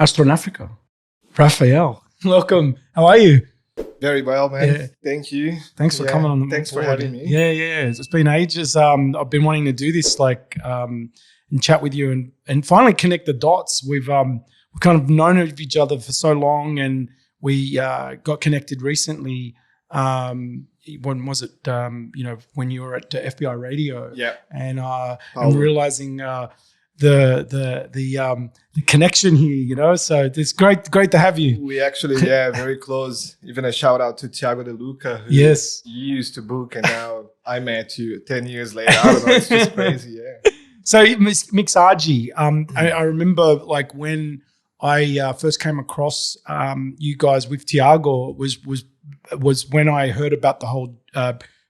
Astronafrica. Raphael, welcome. How are you? Very well, man. Yeah. Thank you. Thanks for coming on. Thanks for having me. Yeah. It's been ages. I've been wanting to do this, and chat with you and finally connect the dots. We've kind of known of each other for so long, and we got connected recently. When was it? When you were at FBI Radio. Yeah. And I'm realizing the connection here. So it's great to have you. We actually, very close. Even a shout out to Thiago De Luca, who you used to book, and now I met you 10 years later. I don't know, it's just crazy, yeah. So Mixagi, I remember like when I first came across you guys with Thiago was when I heard about the whole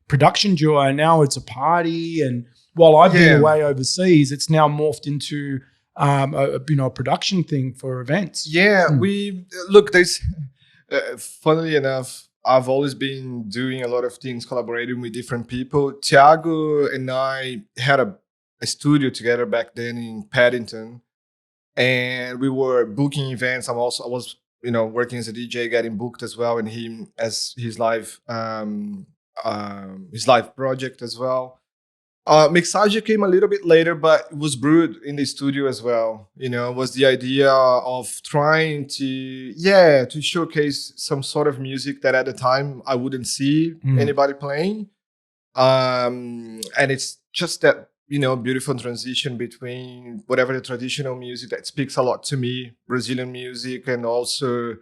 production duo, and now it's a party. And while I've been away overseas, it's now morphed into a production thing for events. Yeah, there's funnily enough, I've always been doing a lot of things, collaborating with different people. Thiago and I had a studio together back then in Paddington, and we were booking events. I was working as a DJ, getting booked as well, and him as his live project as well. Mixagi came a little bit later, but it was brewed in the studio as well. Was the idea of trying to showcase some sort of music that at the time I wouldn't see anybody playing. And it's just that, beautiful transition between whatever the traditional music that speaks a lot to me, Brazilian music, and also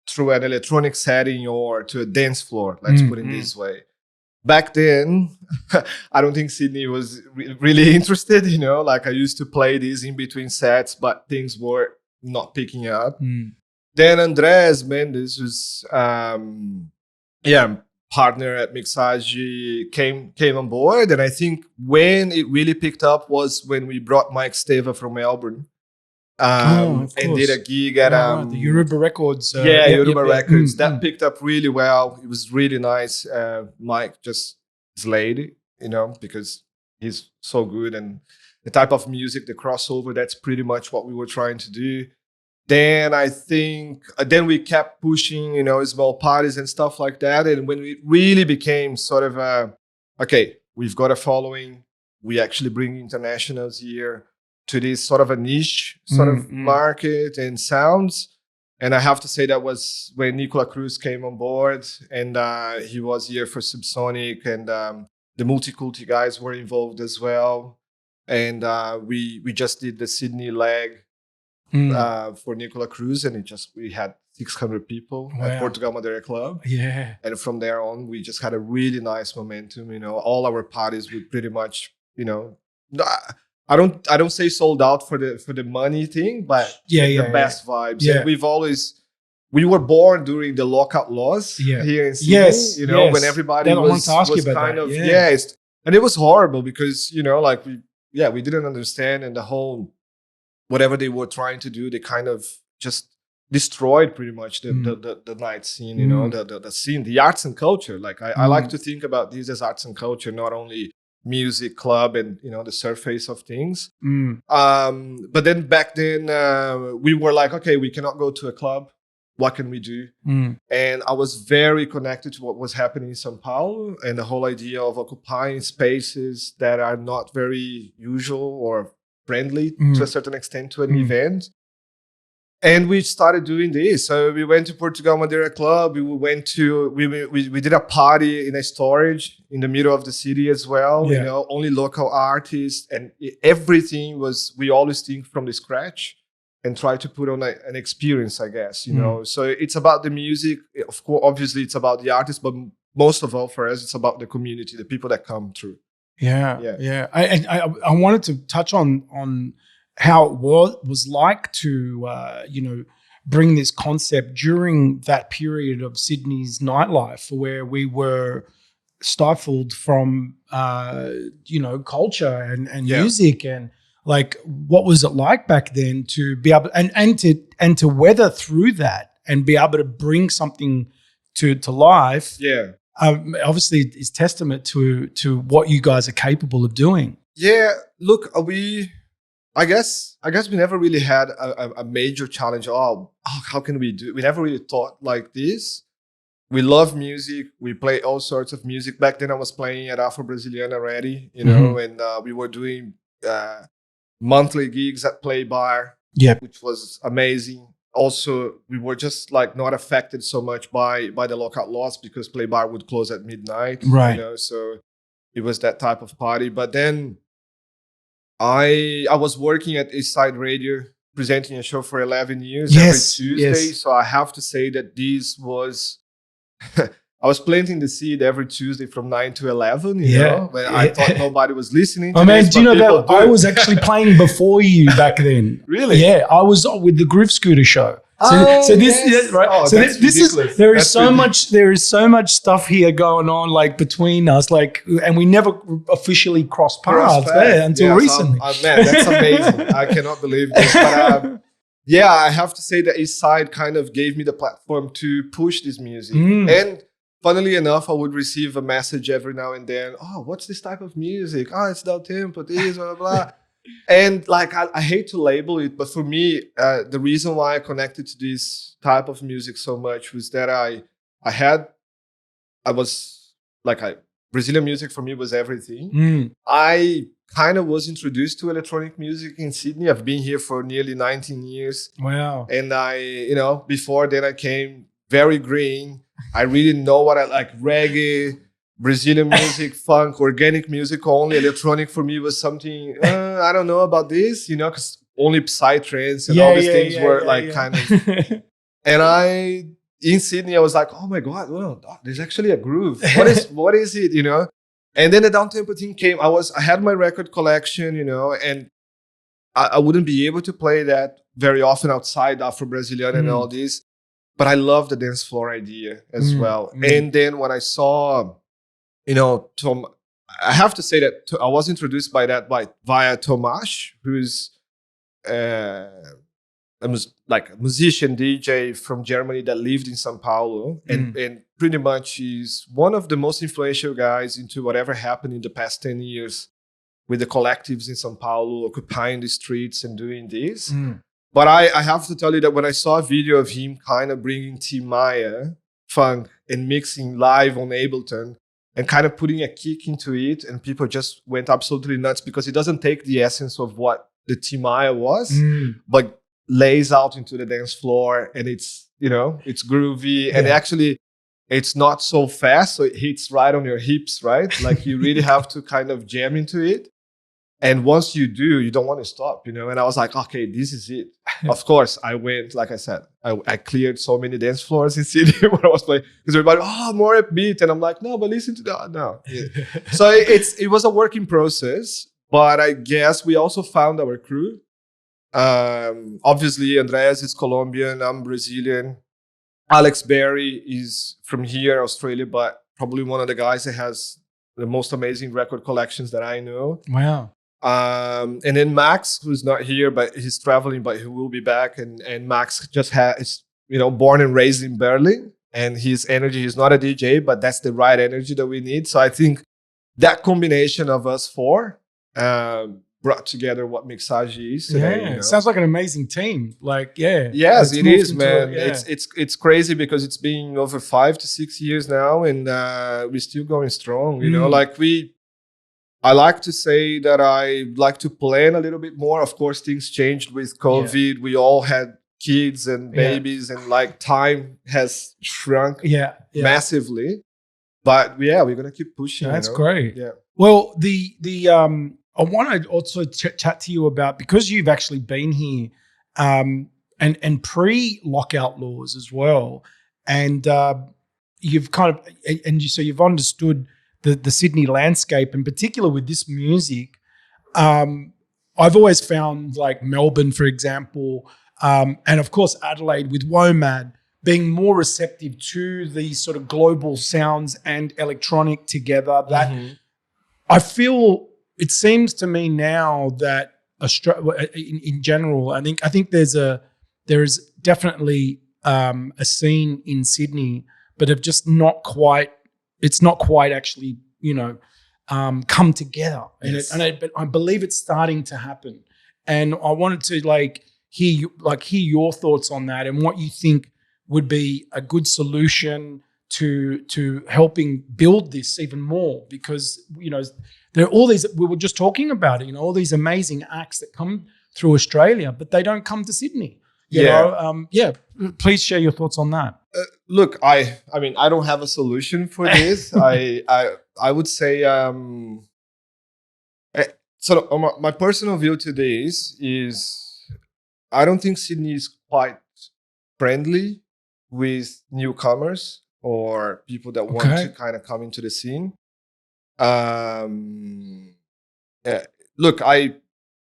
through an electronic setting or to a dance floor, let's put it this way. Back then, I don't think Sydney was really interested, like I used to play these in between sets, but things were not picking up. Then Andres Mendes, who's partner at Mixagi, came on board, and I think when it really picked up was when we brought Mike Steva from Melbourne. And did a gig at the Yoruba Records. Yoruba Records. That picked up really well. It was really nice. Mike just slayed it, because he's so good, and the type of music, the crossover, that's pretty much what we were trying to do. Then I think we kept pushing, small parties and stuff like that. And when it really became sort of we've got a following, we actually bring internationals here to this sort of a niche sort of market and sounds. And I have to say that was when Nicola Cruz came on board, and he was here for Subsonic, and the Multiculti guys were involved as well. And we just did the Sydney leg for Nicola Cruz, and we had 600 people at Portugal Madeira Club. Yeah. And from there on, we just had a really nice momentum. All our parties would pretty much, I don't say sold out for the money thing, but the best vibes. Yeah. And we were born during the lockout laws here in Sydney. When everybody was kind of and it was horrible because we didn't understand, and the whole whatever they were trying to do, they kind of just destroyed pretty much the night scene. The scene, the arts and culture. Like I like to think about these as arts and culture, not only music, club, and the surface of things. But then back then we were like, okay, we cannot go to a club. What can we do? And I was very connected to what was happening in São Paulo, and the whole idea of occupying spaces that are not very usual or friendly to a certain extent to an event. And we started doing this. So we went to Portugal Madeira Club. We did a party in a storage in the middle of the city as well. Only local artists, and everything was. We always think from the scratch and try to put on an experience, I guess. So it's about the music. Of course, obviously, it's about the artists, but most of all for us, it's about the community, the people that come through. Yeah. I wanted to touch on how it was like to, bring this concept during that period of Sydney's nightlife where we were stifled from, culture and music, and like, what was it like back then to be able and to weather through that and be able to bring something to life? Yeah. Obviously is testament to what you guys are capable of doing. Yeah, look, we I guess we never really had a major challenge. Oh, how can we do? We never really thought like this. We love music. We play all sorts of music. Back then, I was playing at Afro Brazilian already, and we were doing monthly gigs at Play Bar, which was amazing. Also, we were just like not affected so much by the lockout laws because Play Bar would close at midnight, right? So it was that type of party. But then I was working at East Side Radio, presenting a show for 11 years every Tuesday. So I have to say that this was, I was planting the seed every Tuesday from 9 to 11, you know, when I thought nobody was listening to this. Do you know that I was actually playing before you back then? Really? Yeah, I was with the Groove Scooter show. So this right. Oh, so this is there is so much stuff here going on like between us, like, and we never officially crossed paths until recently. Man, that's amazing. I cannot believe this. But I have to say that East Side kind of gave me the platform to push this music. And funnily enough, I would receive a message every now and then. Oh, what's this type of music? Oh, it's down tempo, this, blah, blah, blah. And like, I hate to label it, but for me, the reason why I connected to this type of music so much was that Brazilian music for me was everything. I kind of was introduced to electronic music in Sydney. I've been here for nearly 19 years. Wow. And before then I came very green. I really know what I like: reggae, Brazilian music, funk, organic music only. Electronic for me was something, I don't know about this, because only psytrance and all these things were kind of. And in Sydney, I was like, oh my God, well, there's actually a groove. What is it, And then the downtempo thing came. I had my record collection, and I wouldn't be able to play that very often outside Afro-Brazilian and all this. But I love the dance floor idea as well. And then when I saw, Tom, I have to say that I was introduced via Tomasz, who's like a musician, DJ from Germany that lived in São Paulo, and pretty much is one of the most influential guys into whatever happened in the past 10 years with the collectives in São Paulo, occupying the streets and doing this. But I have to tell you that when I saw a video of him kind of bringing Tim Maya funk and mixing live on Ableton and kind of putting a kick into it, and people just went absolutely nuts because it doesn't take the essence of what the Tim Maya was, but lays out into the dance floor, and it's groovy, and actually it's not so fast, so it hits right on your hips, right? Like you really have to kind of jam into it. And once you do, you don't want to stop, And I was like, okay, this is it. Of course, I went, like I said, I cleared so many dance floors in Sydney when I was playing, because everybody, more upbeat. And I'm like, no, but listen to that. No. Yeah. So it was a working process, but I guess we also found our crew. Obviously, Andreas is Colombian, I'm Brazilian. Alex Berry is from here, Australia, but probably one of the guys that has the most amazing record collections that I know. Wow. And then Max, who's not here, but he's traveling, but he will be back. And Max just is, born and raised in Berlin, and his energy, he's not a DJ, but that's the right energy that we need. So I think that combination of us four brought together what Mixagi is today. Sounds like an amazing team. Yes, it is, man. It's crazy because it's been over 5 to 6 years now, and we're still going strong. I like to say that I like to plan a little bit more. Of course, things changed with COVID. We all had kids and babies, and time has shrunk massively. But we're gonna keep pushing. That's great. Yeah. Well, I want to also chat to you about, because you've actually been here and pre-lockout laws as well, and you've kind of so you've understood the Sydney landscape, in particular with this music. I've always found like Melbourne, for example, and of course Adelaide with WOMAD being more receptive to these sort of global sounds and electronic together. That I feel. It seems to me now that in general, I think there is definitely a scene in Sydney, but have just not quite. It's not quite actually, come together, but I believe it's starting to happen. and I wanted to hear your thoughts on that and what you think would be a good solution to helping build this even more, because there are all these, we were just talking about it, all these amazing acts that come through Australia, but they don't come to Sydney. Please share your thoughts on that. Look, I mean, I don't have a solution for this. I would say, so my personal view to this is, I don't think Sydney is quite friendly with newcomers or people that want to kind of come into the scene. Look, I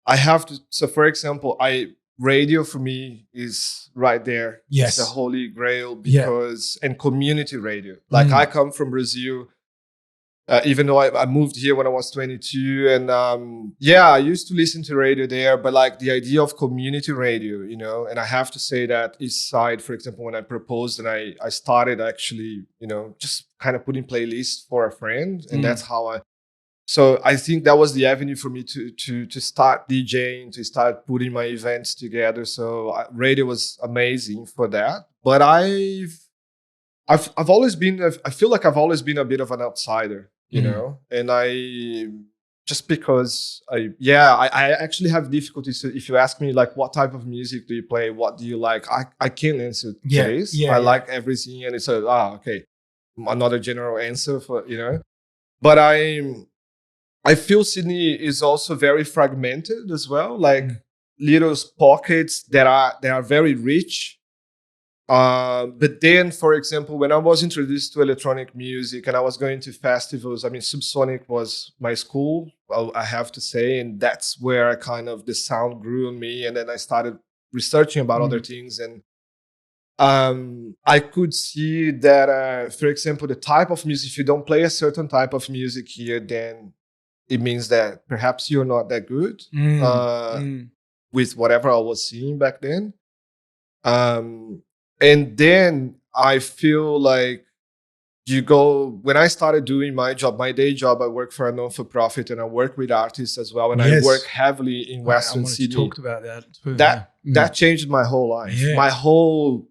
have to. So, for example, radio for me is right there. Yes, it's the holy grail, because and community radio. Like I come from Brazil. Even though I moved here when I was 22, and I used to listen to radio there, but like the idea of community radio, and I have to say that East Side, for example, when I proposed and I started actually, just kind of putting playlists for a friend, and that's how so I think that was the avenue for me to start DJing, to start putting my events together. So radio was amazing for that, but I've always been, I feel like I've always been a bit of an outsider, and I, just because I actually have difficulties. If you ask me, like, what type of music do you play? What do you like? I can't answer this. I like everything. And it's another general answer for, but I feel Sydney is also very fragmented as well, like little pockets that are very rich. But then, for example, when I was introduced to electronic music and I was going to festivals, I mean, Subsonic was my school, I have to say, and that's where the sound grew on me. And then I started researching about other things, and I could see that, for example, the type of music, if you don't play a certain type of music here, then it means that perhaps you're not that good with whatever I was seeing back then. And then I feel like when I started doing my job, my day job, I work for a non-for-profit and I work with artists as well. And I work heavily in Western Sydney. I talked about that too. That changed my whole life. Yeah. My whole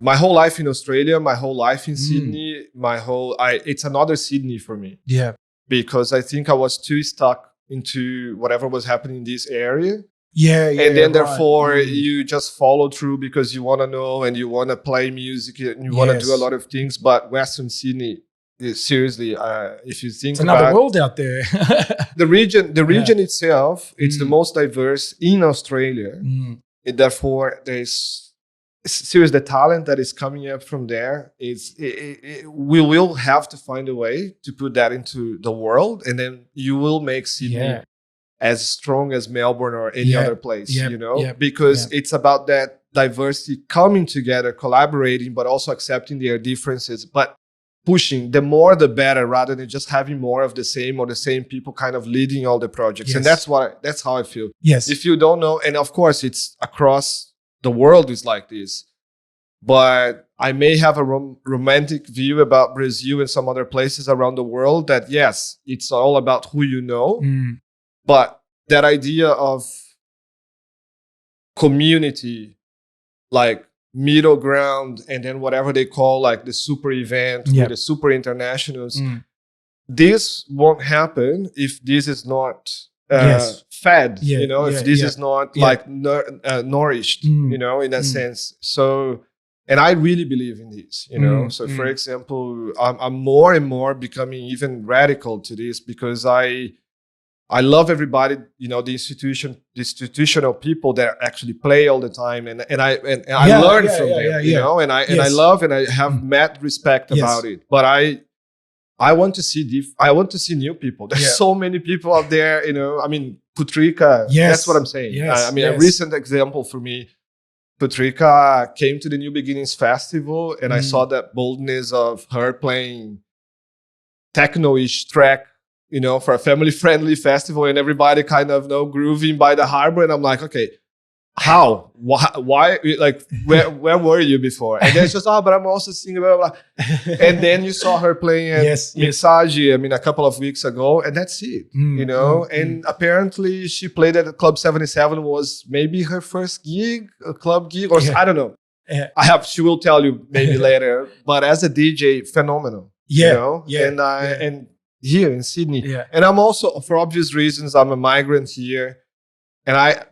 life in Australia, my whole life in Sydney, it's another Sydney for me. Yeah. Because I think I was too stuck into whatever was happening in this area. And then therefore you just follow through because you want to know and you want to play music and you want to do a lot of things. But Western Sydney is seriously, if you think it's another world out there. the region itself, it's the most diverse in Australia. And therefore there's serious, the talent that is coming up from there we will have to find a way to put that into the world, and then you will make Sydney as strong as Melbourne or any other place, because it's about that diversity coming together, collaborating, but also accepting their differences, but pushing the more the better, rather than just having more of the same or the same people kind of leading all the projects. And that's how I feel. Yes. If you don't know, and of course it's across the world is like this, but I may have a romantic view about Brazil and some other places around the world that, yes, it's all about who you know. But that idea of community, like middle ground, and then whatever they call like the super event, with the super internationals, this won't happen if this is not fed, if this is not like nourished, in that sense. So, and I really believe in this, So, for example, I'm more and more becoming even radical to this, because I love everybody, the institutional people that actually play all the time, and I learn from them, and I love and I have mad respect about it. But I want to see new people. There's so many people out there, I mean, Putrika, that's what I'm saying. A recent example for me, Putrika came to the New Beginnings Festival, and I saw that boldness of her playing techno-ish track, for a family-friendly festival, and everybody kind of grooving by the harbor. And I'm like, okay, how? Why? Like, where were you before? And then it's just, but I'm also singing, blah, blah, blah. And then you saw her playing at Mixagi, a couple of weeks ago, and that's it, And apparently she played at Club 77, was maybe her first gig, a club gig, or I don't know. She will tell you maybe later, but as a DJ, phenomenal, and here in Sydney. And I'm also, for obvious reasons, I'm a migrant here. And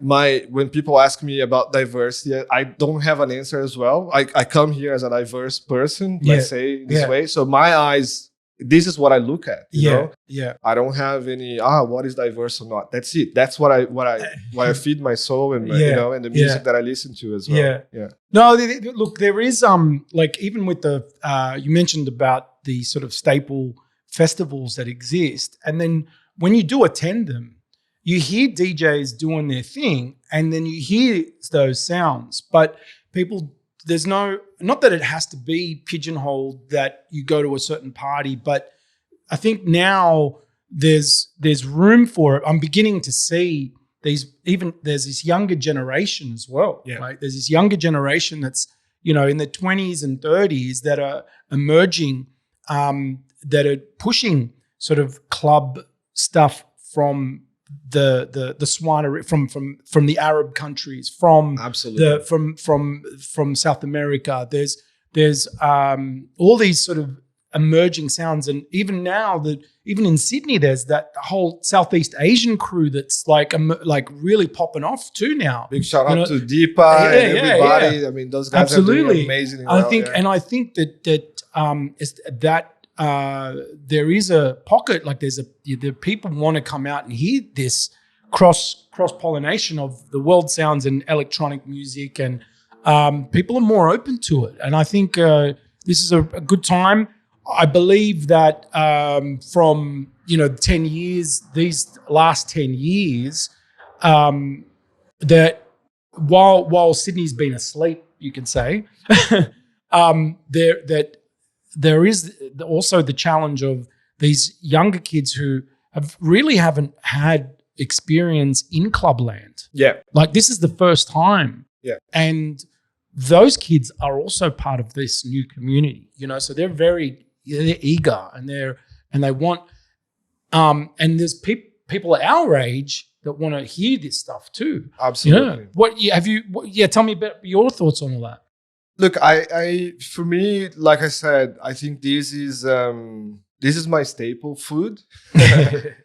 when people ask me about diversity, I don't have an answer as well. I come here as a diverse person, let's say this way. So my eyes, this is what I look at. You know? I don't have any what is diverse or not. That's it. That's what I feed my soul and and the music that I listen to as well. No, look, there is like even with the you mentioned about the sort of staple festivals that exist, and then when you do attend them, you hear DJs doing their thing, and then you hear those sounds. But people, there's not that it has to be pigeonholed that you go to a certain party, but I think now there's room for it. I'm beginning to see there's this younger generation as well. Right? There's this younger generation that's in their 20s and 30s that are emerging, that are pushing sort of club stuff from the Swanery, from the Arab countries, from from South America. There's all these sort of emerging sounds, and even now even in Sydney, there's that whole Southeast Asian crew that's like really popping off too now. Big shout out to Deepa and everybody. Yeah. I mean, those guys are doing amazing. I think that there is a pocket, like the people want to come out and hear this cross pollination of the world sounds and electronic music, and people are more open to it. And I think this is a good time. I believe that from 10 years, these last 10 years, that while Sydney's been asleep, you can say, there is also the challenge of these younger kids who haven't had experience in clubland. Yeah. Like this is the first time. Yeah. And those kids are also part of this new community, so they're eager and they want, and there's people at our age that want to hear this stuff too. Absolutely. Tell me about your thoughts on all that. Look, for me, like I said, I think this is my staple food. Like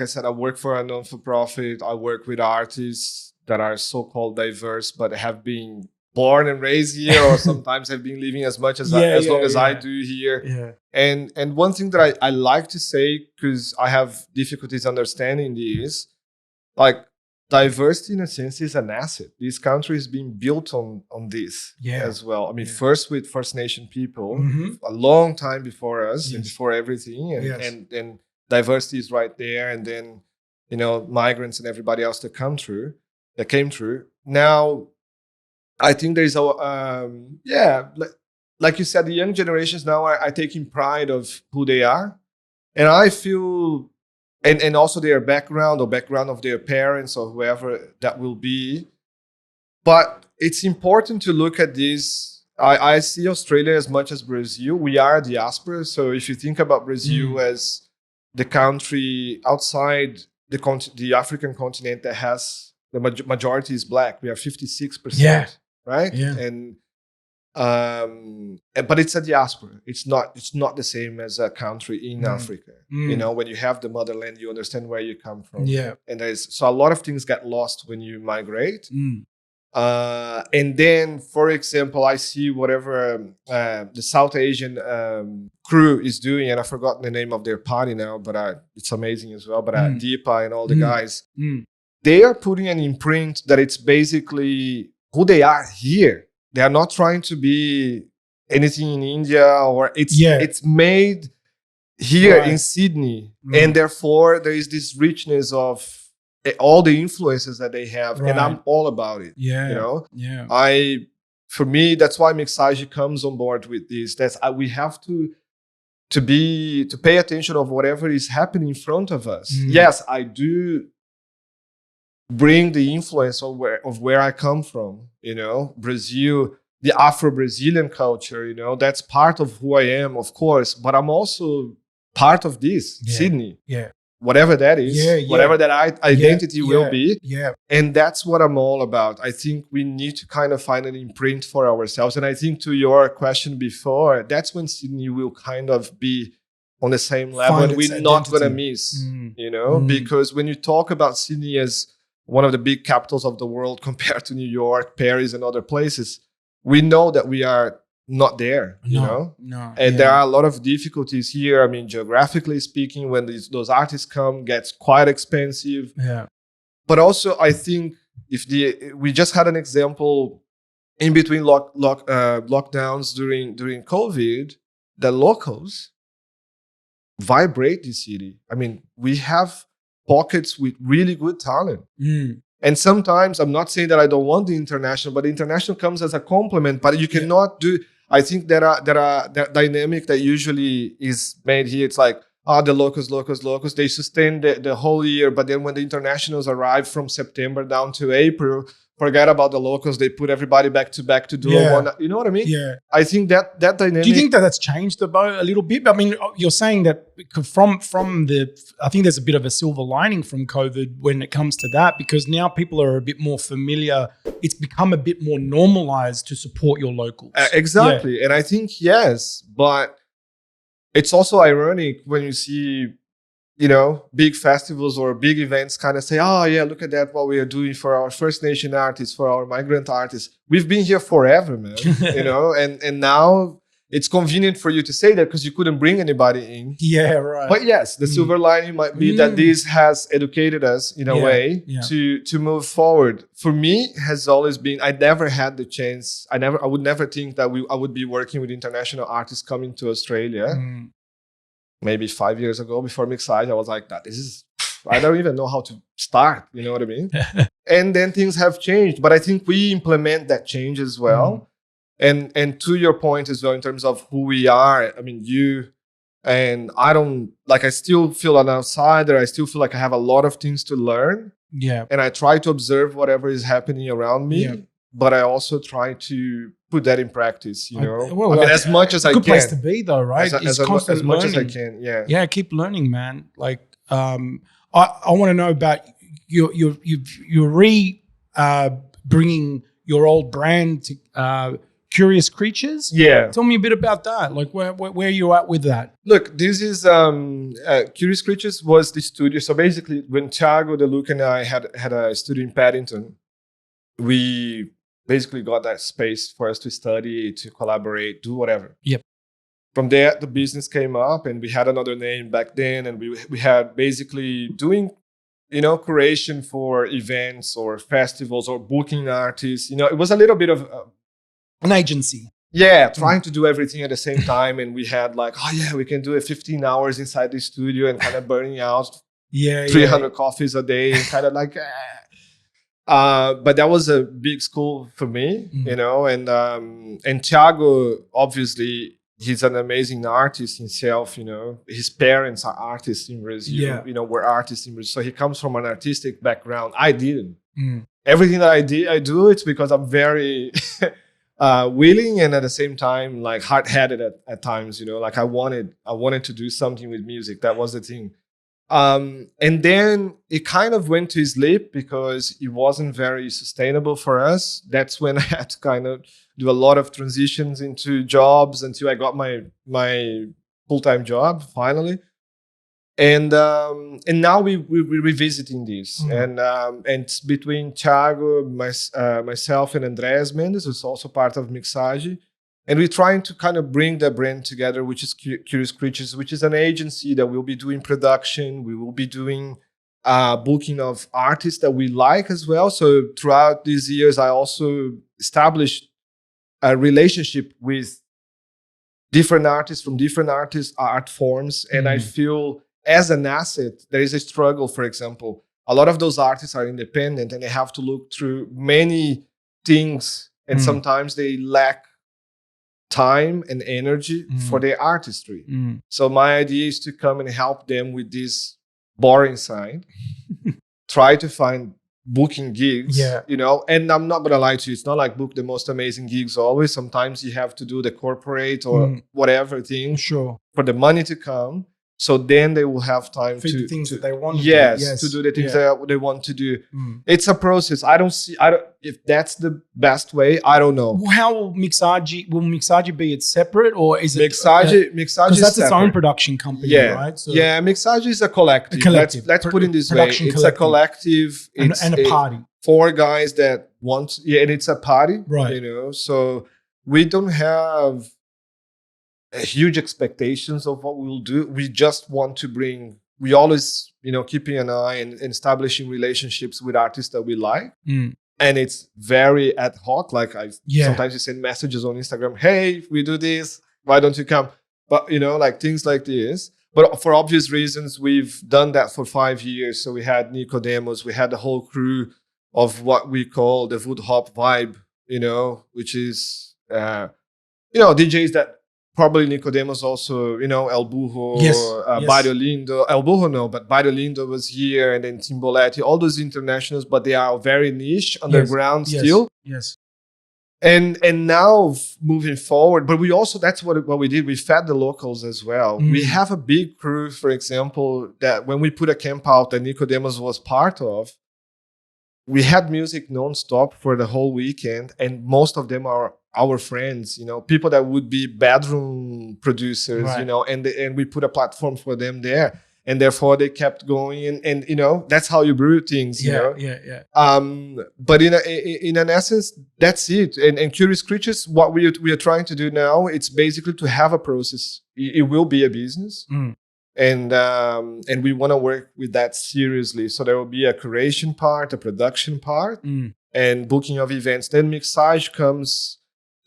I said, I work for a non-for-profit. I work with artists that are so-called diverse, but have been born and raised here, or sometimes have been living as long as I do here. Yeah. And one thing that I like to say, because I have difficulties understanding this, like, diversity, in a sense, is an asset. This country is being built on this as well. I mean, first with First Nation people, a long time before us and before everything, and diversity is right there. And then, migrants and everybody else that came through. Now, I think there's like you said, the young generations now are taking pride of who they are, and I feel. And also their background or background of their parents or whoever that will be. But it's important to look at this. I see Australia as much as Brazil. We are a diaspora. So if you think about Brazil as the country outside the African continent that has the majority is black. We are 56%, right? Yeah. And but it's a diaspora. It's not the same as a country in Africa. When you have the motherland, you understand where you come from. Yeah. And so a lot of things get lost when you migrate. And then, for example, I see whatever the South Asian crew is doing, and I've forgotten the name of their party now, but it's amazing as well. But Deepa and all the guys, they are putting an imprint that it's basically who they are here. They are not trying to be anything in India, or it's made here in Sydney. And therefore there is this richness of all the influences that they have. And I'm all about it. For me, that's why Mixagi comes on board with this. We have to pay attention of whatever is happening in front of us. Yes, I do bring the influence of where I come from, you know, Brazil, the Afro-Brazilian culture, you know, that's part of who I am, of course, but I'm also part of this, Sydney. Yeah. Whatever that is, whatever that identity will be. Yeah. And that's what I'm all about. I think we need to kind of find an imprint for ourselves. And I think to your question before, that's when Sydney will kind of be on the same level and we're not going to miss, you know, because when you talk about Sydney as one of the big capitals of the world compared to New York, Paris, and other places, we know that we are not there, you know? And there are a lot of difficulties here. I mean, geographically speaking, when those artists come, gets quite expensive. Yeah. But also, I think we just had an example in between lockdowns during COVID, the locals vibrate the city. I mean, we have pockets with really good talent. And sometimes, I'm not saying that I don't want the international, but the international comes as a complement. But you cannot do. I think that dynamic that usually is made here. It's like, the locals. They sustain the whole year, but then when the internationals arrive from September down to April, forget about the locals. They put everybody back to back to do one. You know what I mean? Yeah. I think that dynamic. Do you think that that's changed the boat a little bit? I mean, you're saying that from the. I think there's a bit of a silver lining from COVID when it comes to that, because now people are a bit more familiar. It's become a bit more normalized to support your locals. Exactly, and I think yes, but it's also ironic when you see, you know, big festivals or big events kind of say, oh yeah, look at that, what we are doing for our First Nation artists, for our migrant artists. We've been here forever, man, you know, and now it's convenient for you to say that because you couldn't bring anybody in. Yeah, right. But yes, the silver lining might be that this has educated us in a way to move forward. For me, has always been, I never had the chance. I would never think that I would be working with international artists coming to Australia. Maybe 5 years ago, before Mixagi, I was like, I don't even know how to start. You know what I mean? And then things have changed, but I think we implement that change as well. And to your point as well, in terms of who we are, I mean, you and I still feel an outsider. I still feel like I have a lot of things to learn. Yeah. And I try to observe whatever is happening around me. Yeah. But I also try to put that in practice, you know? I mean, as much as I can. Good place to be though, right? As much as I can, yeah. Yeah, keep learning, man. Like, I want to know about you're bringing your old brand to Curious Creatures. Yeah. Tell me a bit about that. Like, where are you at with that? Look, this is Curious Creatures was the studio. So basically, when Thiago, the Luke, and I had a studio in Paddington, we basically got that space for us to study, to collaborate, do whatever. Yep. From there, the business came up, and we had another name back then, and we had basically doing, you know, curation for events or festivals or booking artists. You know, it was a little bit of an agency. Yeah, trying to do everything at the same time. And we had like, oh yeah, we can do it 15 hours inside the studio and kind of burning out 300 coffees a day and kind of like, but that was a big school for me, you know, and Thiago, obviously, he's an amazing artist himself, you know. His parents are artists in Brazil, you know, were artists in Brazil. So he comes from an artistic background. I didn't. Everything that I do it because I'm very willing and at the same time like hard-headed at times, you know, like I wanted to do something with music. That was the thing. And then it kind of went to sleep because it wasn't very sustainable for us. That's when I had to kind of do a lot of transitions into jobs until I got my full-time job finally. And now we're revisiting this, and it's between Thiago, myself, and Andrés Mendes, who's also part of Mixagi, and we're trying to kind of bring the brand together, which is Curious Creatures, which is an agency that will be doing production. We will be doing booking of artists that we like as well. So throughout these years, I also established a relationship with different artists from different art forms, and I feel, as an asset, there is a struggle. For example, a lot of those artists are independent and they have to look through many things, and sometimes they lack time and energy for their artistry. So my idea is to come and help them with this boring side, try to find booking gigs, you know, and I'm not gonna lie to you, it's not like book the most amazing gigs always. Sometimes you have to do the corporate or whatever thing for the money to come. So then they will have time to the things that they want to do. Yes, to do the things that they want to do. It's a process. I don't if that's the best way, I don't know. How will Mixagi be it separate, or is it Mixagi because that's its own production company, right? So Mixagi is a collective. Let's put it this way. It's a collective. It's and a party. 4 guys that want, and it's a party, right? You know, so we don't have huge expectations of what we'll do. We just want to bring. We always, you know, keeping an eye and establishing relationships with artists that we like. And it's very ad hoc. Like sometimes you send messages on Instagram, hey, we do this, why don't you come? But, you know, like things like this. But for obvious reasons, we've done that for 5 years. So we had Nicodemus, we had the whole crew of what we call the Wood Hop vibe, you know, which is, you know, DJs that probably Nicodemus also, you know, El Burro, Barrio Lindo. El Burro, no, but Barrio Lindo was here, and then Timboletti, all those internationals, but they are very niche, underground still. Yes. And now moving forward, but we also, that's what we did. We fed the locals as well. We have a big crew, for example, that when we put a camp out that Nicodemus was part of, we had music nonstop for the whole weekend, and most of them are our friends, you know, people that would be bedroom producers, you know, and we put a platform for them there, and therefore they kept going, and you know, that's how you brew things, you know. But in an essence, that's it. And Curious Creatures, what we are trying to do now, it's basically to have a process. It will be a business. And we want to work with that seriously. So there will be a curation part, a production part, and booking of events. Then Mixage comes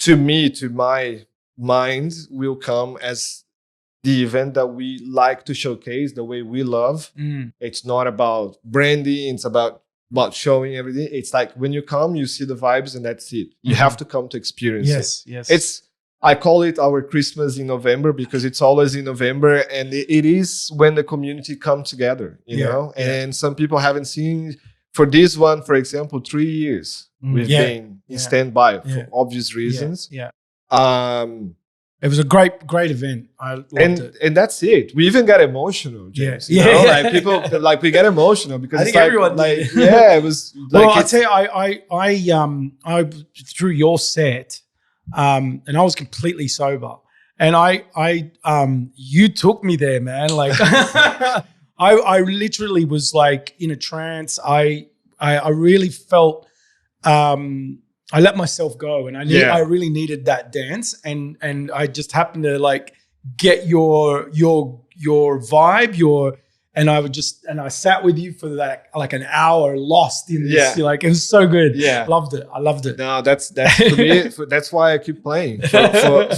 to me, to my mind, will come as the event that we like to showcase the way we love. It's not about branding. It's about showing everything. It's like when you come, you see the vibes, and that's it. You have to come to experience it. Yes. I call it our Christmas in November, because it's always in November, and it is when the community comes together, you know. And some people haven't seen, for this one, for example, 3 years we've been in standby for obvious reasons. It was a great event. I loved it, and that's it. We even got emotional, James. You know? Like people, like we get emotional because I think everyone did. It was. Like, well, I tell you, I through your set. And I was completely sober, and you took me there, man. Like, I literally was like in a trance. I really felt, I let myself go, and I really needed that dance, and I just happened to like get your vibe, and I sat with you for like an hour, lost in this. Like, it was so good. I loved it. No, that's for me. That's why I keep playing. For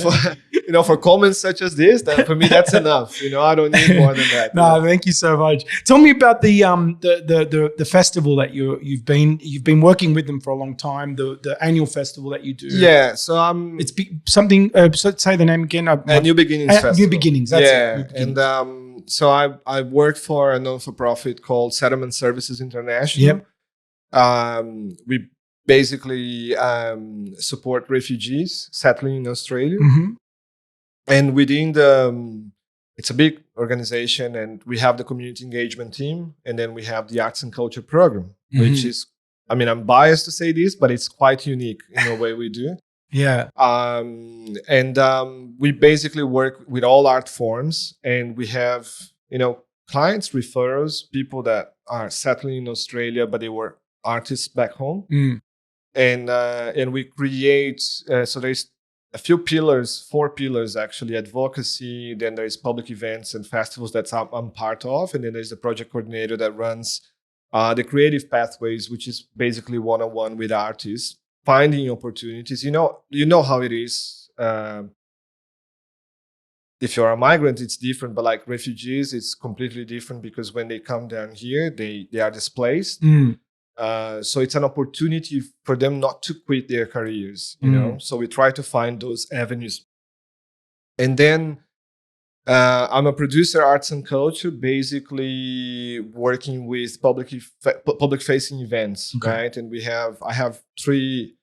you know, for comments such as this, that for me that's enough. You know, I don't need more than that. No, thank you so much. Tell me about the festival that you've been working with them for a long time. The annual festival that you do. Yeah, so it's something. Say the name again. New Beginnings Festival. New Beginnings. That's it. New Beginnings. And so I worked for a non-for-profit called Settlement Services International. We basically support refugees settling in Australia. And within it's a big organization, and we have the community engagement team, and then we have the arts and culture program, which is, I mean, I'm biased to say this, but it's quite unique in the way we do. We basically work with all art forms, and we have, you know, clients, referrals, people that are settling in Australia, but they were artists back home. And we create, so there's a few pillars, 4 pillars actually: advocacy, then there's public events and festivals that I'm part of, and then there's the project coordinator that runs the creative pathways, which is basically one-on-one with artists, finding opportunities. You know how it is. If you're a migrant, it's different, but like refugees, it's completely different, because when they come down here, they are displaced. So it's an opportunity for them not to quit their careers, you know? So we try to find those avenues. And then I'm a producer, arts and culture, basically working with public facing events, right? And I have three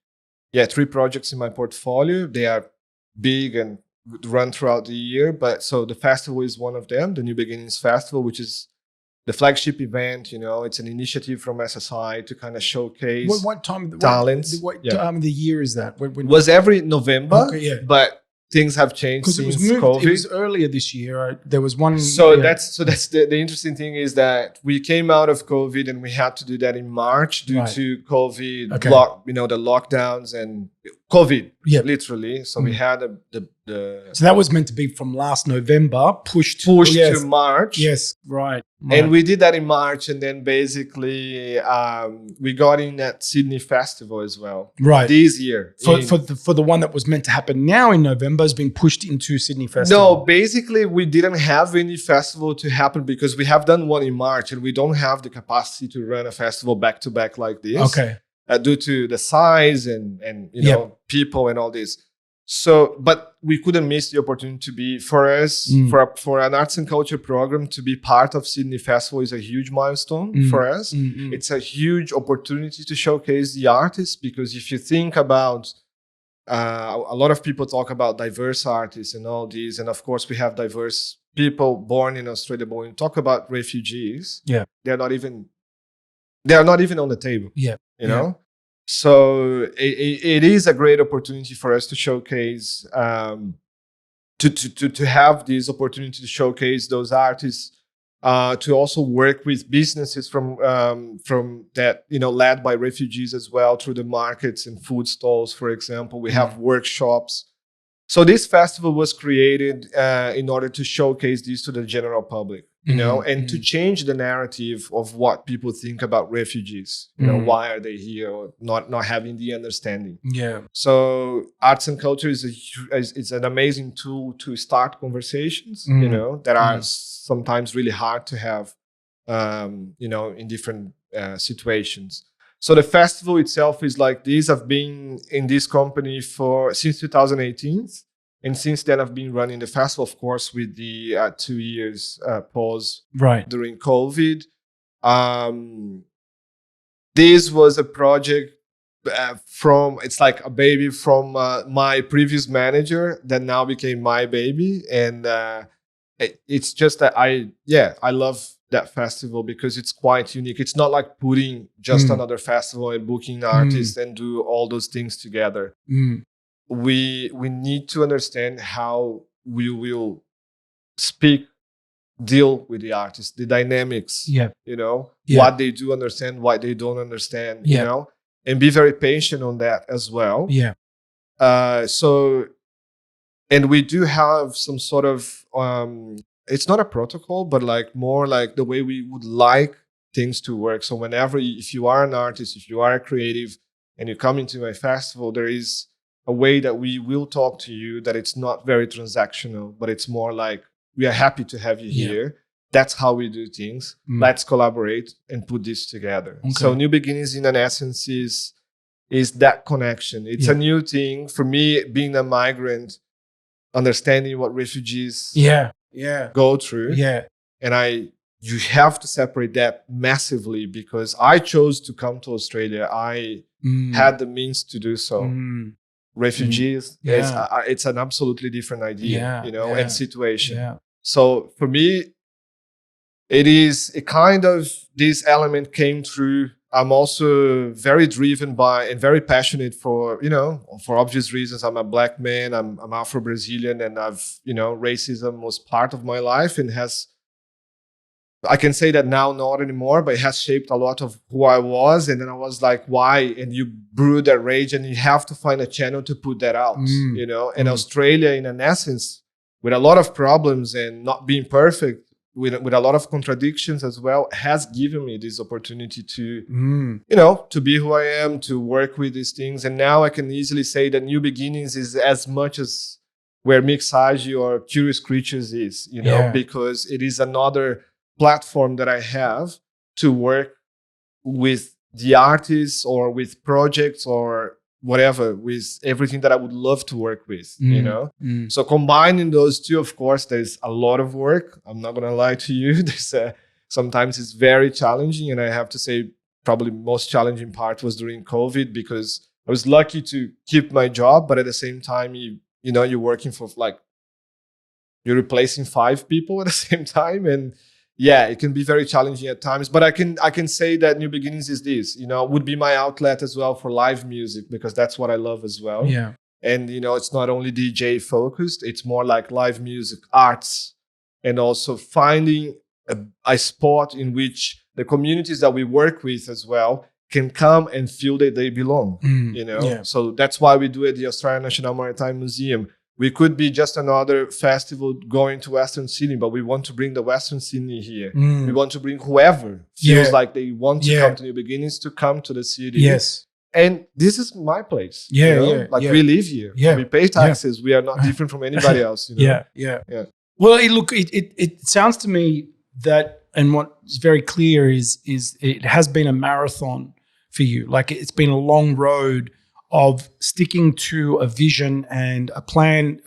projects in my portfolio. They are big and run throughout the year, but so the festival is one of them, the New Beginnings Festival, which is the flagship event. It's an initiative from SSI to kind of showcase what time talents. What time of the year is that? When was every November, but things have changed since COVID. It was earlier this year. There was one. So that's the interesting thing is that we came out of COVID and we had to do that in March due to COVID, the lockdowns and COVID, literally. So we had the. So that was meant to be from last November, pushed to March. Yes, right. And we did that in March, and then basically we got in at Sydney Festival as well. Right. This year. For the one that was meant to happen now in November has been pushed into Sydney Festival. No, basically we didn't have any festival to happen because we have done one in March and we don't have the capacity to run a festival back to back like this. Okay. Due to the size and know people and all this. So, but we couldn't miss the opportunity to be, for us, for an arts and culture program to be part of Sydney Festival is a huge milestone for us. It's a huge opportunity to showcase the artists, because if you think about, a lot of people talk about diverse artists and all these, and of course we have diverse people born in Australia, but when you talk about refugees, they're not even on the table. You know? So it is a great opportunity for us to showcase, to have this opportunity to showcase those artists, to also work with businesses from that, led by refugees as well, through the markets and food stalls, for example. We have workshops. So this festival was created in order to showcase this to the general public. And to change the narrative of what people think about refugees. Why are they here, or not having the understanding. So arts and culture is an amazing tool to start conversations. That are sometimes really hard to have. In different situations. So the festival itself is like this. I've been in this company since 2018. And since then, I've been running the festival, of course, with the 2 years pause during COVID. This was a project it's like a baby from my previous manager that now became my baby. And it's just that I love that festival because it's quite unique. It's not like putting just another festival and booking artists and do all those things together. We need to understand how we will deal with the artists, the dynamics, what they do understand, what they don't understand, and be very patient on that as well. And we do have some sort of, it's not a protocol, but like more like the way we would like things to work. So if you are an artist, if you are a creative and you come into my festival, there is a way that we will talk to you that it's not very transactional, but it's more like, we are happy to have you here. That's how we do things. Let's collaborate and put this together. So New Beginnings, in an essence, is that connection. It's a new thing for me, being a migrant, understanding what refugees go through. And you have to separate that massively, because I chose to come to Australia. I had the means to do so. Refugees, it's an absolutely different idea, and situation. So for me, this element came through. I'm also very driven by and very passionate for obvious reasons. I'm a Black man, I'm Afro-Brazilian, and racism was part of my life and I can say that now not anymore, but it has shaped a lot of who I was. And then I was like, why? And you brew that rage and you have to find a channel to put that out, And Australia, in an essence, with a lot of problems and not being perfect, with a lot of contradictions as well, has given me this opportunity to, to be who I am, to work with these things. And now I can easily say that New Beginnings is as much as where Mixagi or Curious Creatures is, because it is another platform that I have to work with the artists or with projects or whatever, with everything that I would love to work with, you know? So combining those two, of course, there's a lot of work. I'm not going to lie to you. Sometimes it's very challenging. And I have to say, probably most challenging part was during COVID, because I was lucky to keep my job, but at the same time, you're working for like, you're replacing 5 people at the same time. And yeah, it can be very challenging at times, but I can say that New Beginnings is this, would be my outlet as well for live music, because that's what I love as well. Yeah. And, it's not only DJ focused, it's more like live music, arts, and also finding a spot in which the communities that we work with as well can come and feel that they belong, Yeah. So that's why we do it at the Australian National Maritime Museum. We could be just another festival going to Western Sydney, but we want to bring the Western Sydney here. We want to bring whoever feels like they want to come to New Beginnings to come to the city. Yes. And this is my place. We live here. We pay taxes. We are not different from anybody else. Yeah. Well, it sounds to me that, and what is very clear is it has been a marathon for you. Like, it's been a long road of sticking to a vision and a plan.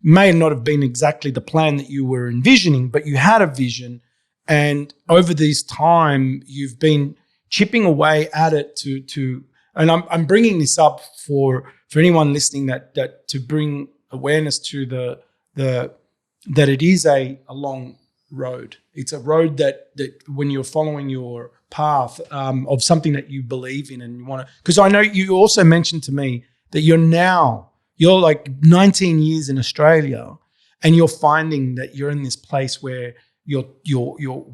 May not have been exactly the plan that you were envisioning, but you had a vision. And over this time, you've been chipping away at it to and I'm bringing this up for anyone listening that to bring awareness to that it is a long road. It's a road that when you're following your path of something that you believe in and you want to, because I know you also mentioned to me that you're like 19 years in Australia, and you're finding that you're in this place where your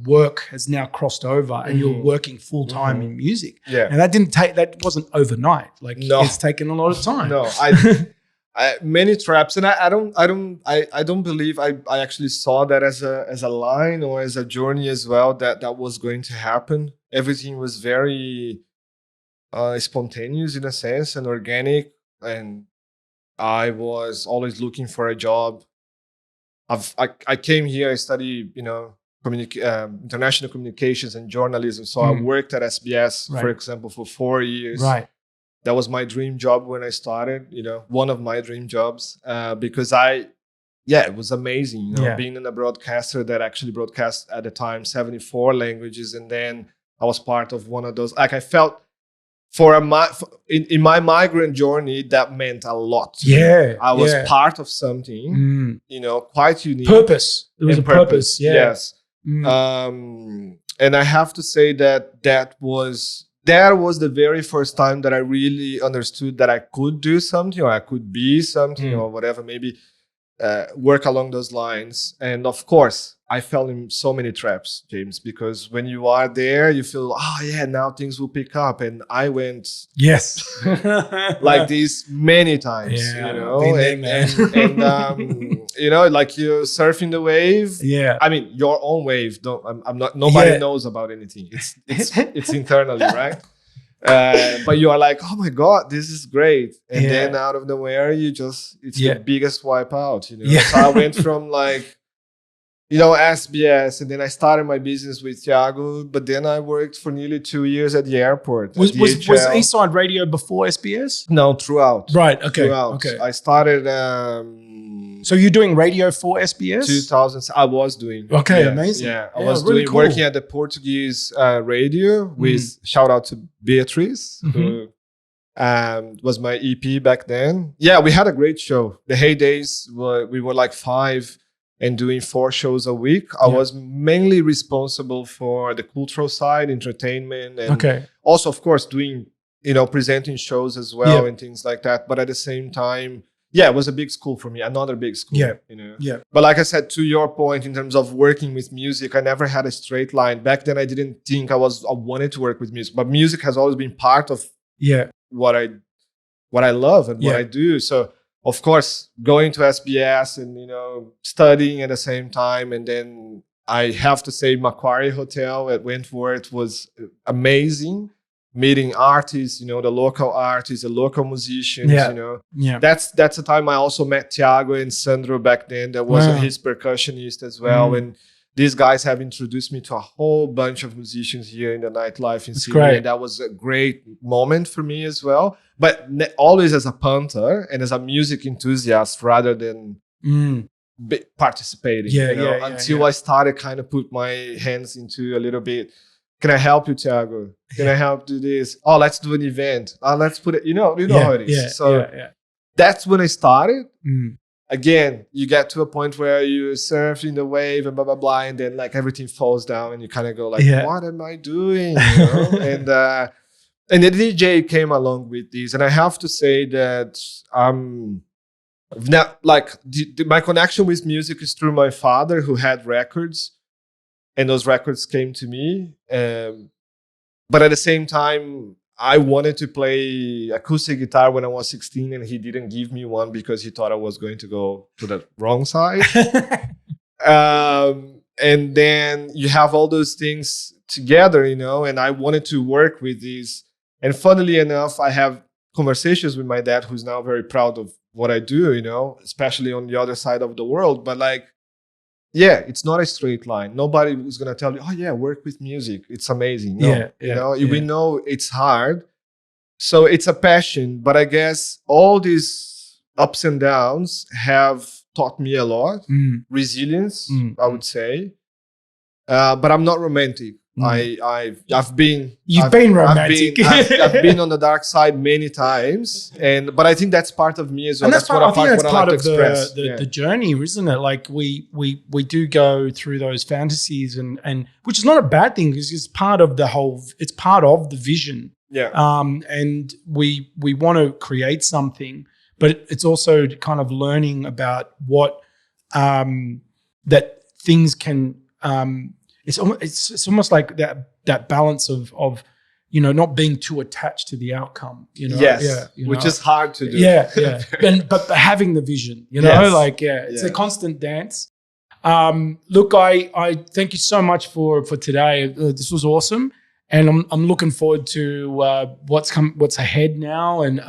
work has now crossed over and you're working full time in music. Yeah. And that wasn't overnight. Like, it's taken a lot of time. No, many traps, and I don't believe I actually saw that as a line or as a journey as well, that was going to happen. Everything was very spontaneous in a sense and organic, and I was always looking for a job. I came here, I studied international communications and journalism, so I worked at SBS, for example, for 4 years. Right. That was my dream job when I started, one of my dream jobs, because it was amazing, being in a broadcaster that actually broadcast at the time 74 languages. And then I was part of one of those, like, I felt in my migrant journey, that meant a lot. I was part of something, quite unique. Purpose. It was a purpose. Yes. And I have to say that was the very first time that I really understood that I could do something, or I could be something, or whatever, maybe work along those lines. And of course, I fell in so many traps, James, because when you are there, you feel, now things will pick up. And I went like this many times, and like you're surfing the wave. Yeah. I mean, your own wave. Nobody knows about anything. It's internally, right? But you are like, oh my God, this is great. And then out of nowhere, it's the biggest wipeout, So I went from like, SBS, and then I started my business with Thiago, but then I worked for nearly 2 years at the airport. Was Eastside Radio before SBS? No, throughout. Right, okay. Throughout. Okay. I started... so you're doing radio for SBS? 2000, I was doing. Okay, yes, amazing. Yeah, I was really working at the Portuguese radio with, shout out to Beatriz, who was my EP back then. Yeah, we had a great show. The heydays, we were like 5 and doing 4 shows a week. I was mainly responsible for the cultural side, entertainment, and also, of course, doing, presenting shows as well and things like that. But at the same time, it was a big school for me, another big school. But like I said, to your point, in terms of working with music, I never had a straight line. Back then, I didn't think I wanted to work with music, but music has always been part of what I love and what I do. So, of course, going to SBS and, studying at the same time. And then I have to say Macquarie Hotel at Wentworth was amazing. Meeting artists, the local artists, the local musicians, That's the time I also met Thiago and Sandro back then. That was his percussionist as well. And these guys have introduced me to a whole bunch of musicians here in the nightlife in Sydney. Great. And that was a great moment for me as well. But always as a punter and as a music enthusiast rather than participating. Until I started kind of put my hands into a little bit. Can I help you, Thiago? Can I help do this? Oh, let's do an event. Oh, let's put it, you know how it is. That's when I started. Again, you get to a point where you surf in the wave and blah, blah, blah. And then like everything falls down and you kind of go like, what am I doing? You know? And the DJ came along with this. And I have to say that my connection with music is through my father who had records. And those records came to me. But at the same time, I wanted to play acoustic guitar when I was 16 and he didn't give me one because he thought I was going to go to the wrong side. And then you have all those things together, you know, and I wanted to work with these. And funnily enough, I have conversations with my dad, who's now very proud of what I do, you know, especially on the other side of the world. But like, yeah, it's not a straight line. Nobody is going to tell you, oh yeah, work with music. It's amazing. No, we know it's hard. So it's a passion. But I guess all these ups and downs have taught me a lot. Resilience, I would say. But I'm not romantic. I've been romantic. I've been on the dark side many times, but I think that's part of me as well. And that's part of the journey, isn't it? Like we do go through those fantasies, and which is not a bad thing because it's part of the whole. It's part of the vision. Yeah. And we want to create something, but it's also kind of learning about what that things can. It's almost like that balance of you know, not being too attached to the outcome, you know. Yes, which is hard to do. But having the vision, you know, it's a constant dance. Look, I thank you so much for today. This was awesome, and I'm looking forward to what's ahead now, and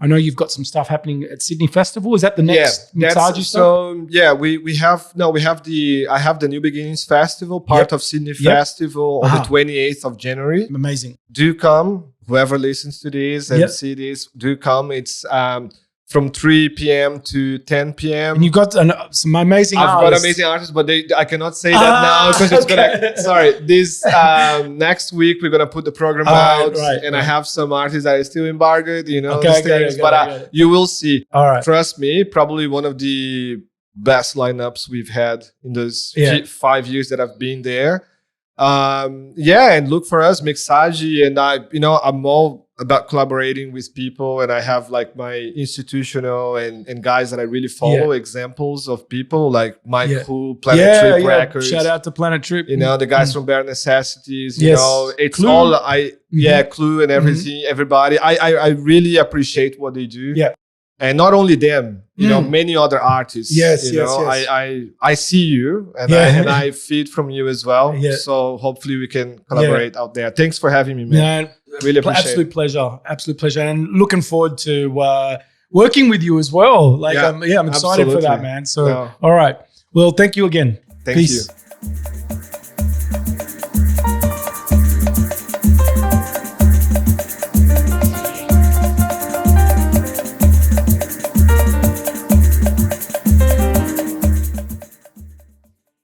I know you've got some stuff happening at Sydney Festival. Is that the next Mixagi stuff? So yeah, I have the New Beginnings Festival, part of Sydney Festival on the 28th of January. Amazing. Do come, whoever listens to this and see this, do come. It's from 3 p.m. to 10 p.m. And you've got some amazing artists. I've got amazing artists, but I cannot say that now because it's gonna. Sorry, this next week we're gonna put the program out, and I have some artists that are still embargoed. You know, but you will see. All right, trust me, probably one of the best lineups we've had in those 5 years that I've been there. And look for us, Mixagi, and I'm all about collaborating with people, and I have like my institutional and guys that I really follow, examples of people like Mike Who, Planet Trip Records. Shout out to Planet Trip. You know, the guys from Bare Necessities, you know, it's Clue. All Clue and everything, everybody. I really appreciate what they do. Yeah. And not only them, you know, many other artists. I see you and I feed from you as well. So hopefully we can collaborate out there. Thanks for having me, man. Really appreciate it. Absolute pleasure. And looking forward to working with you as well. Like, I'm excited for that, man. So, all right. Well, thank you again. Peace.